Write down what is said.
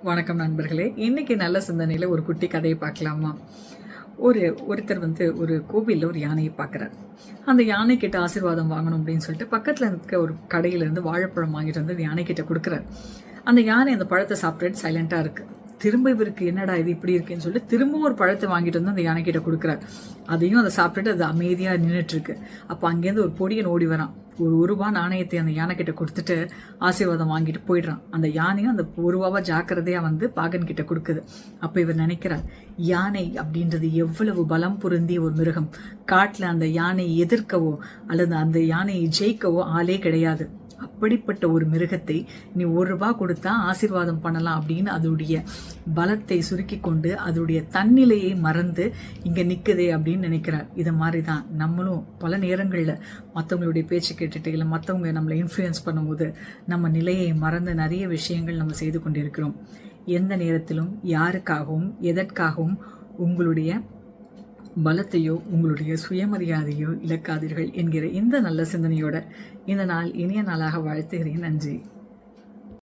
வணக்கம் நண்பர்களே. இன்னைக்கு நல்ல சிந்தனையில ஒரு குட்டி கதையை பார்க்கலாமா? ஒருத்தர் ஒரு கோவில்ல ஒரு யானையை பார்க்குறார். அந்த யானை கிட்ட ஆசீர்வாதம் வாங்கணும் அப்படின்னு சொல்லிட்டு பக்கத்துல இருக்க ஒரு கடையில இருந்து வாழைப்பழம் வாங்கிட்டு வந்து அந்த யானை கிட்ட கொடுக்குறாரு. அந்த யானை அந்த பழத்தை சாப்பிட்டு சைலண்டா இருக்கு. திரும்ப இவருக்கு என்னடா இது இப்படி இருக்குன்னு சொல்லிட்டு திரும்ப ஒரு பழத்தை வாங்கிட்டு வந்து அந்த யானை கிட்ட கொடுக்குறாரு. அதையும் அதை சாப்பிட்டுட்டு அது அமைதியா நின்றுட்டு இருக்கு. அப்ப அங்கேருந்து ஒரு பொடியன் ஓடி வரான். ஒரு ரூபா நாணயத்தை அந்த யானை கிட்ட கொடுத்துட்டு ஆசீர்வாதம் வாங்கிட்டு போயிடுறான். அந்த யானையும் அந்த ஒரு ரூபாவா ஜாக்கிரதையா வந்து பாகன் கிட்ட கொடுக்குது. அப்ப இவர் நினைக்கிறார், யானை அப்படின்றது எவ்வளவு பலம் பொருந்திய ஒரு மிருகம். காட்டுல அந்த யானை எதிர்க்கவோ அல்லது அந்த யானையை ஜெயிக்கவோ ஆளே கிடையாது. அப்படிப்பட்ட ஒரு மிருகத்தை நீ ஒரு ரூபா கொடுத்தா ஆசீர்வாதம் பண்ணலாம் அப்படின்னு அதோடைய பலத்தை சுருக்கி கொண்டு அதோடைய தன்னிலையை மறந்து இங்க நிக்குதே அப்படின்னு நினைக்கிறார். இதை மாதிரிதான் நம்மளும் பல நேரங்கள்ல மற்றவங்களுடைய பேச்சு கேட்டுட்டு இல்லை மற்றவங்க நம்மளை இன்ஃப்ளூயன்ஸ் பண்ணும்போது நம்ம நிலையை மறந்து நிறைய விஷயங்கள் நம்ம செய்து கொண்டிருக்கிறோம். எந்த நேரத்திலும் யாருக்காகவும் எதற்காகவும் உங்களுடைய பலத்தையோ உங்களுடைய சுயமரியாதையோ இழக்காதீர்கள் என்கிற இந்த நல்ல சிந்தனையோட இந்த நாள் இனிய நாளாக வாழ்த்துகிறேன். நன்றி.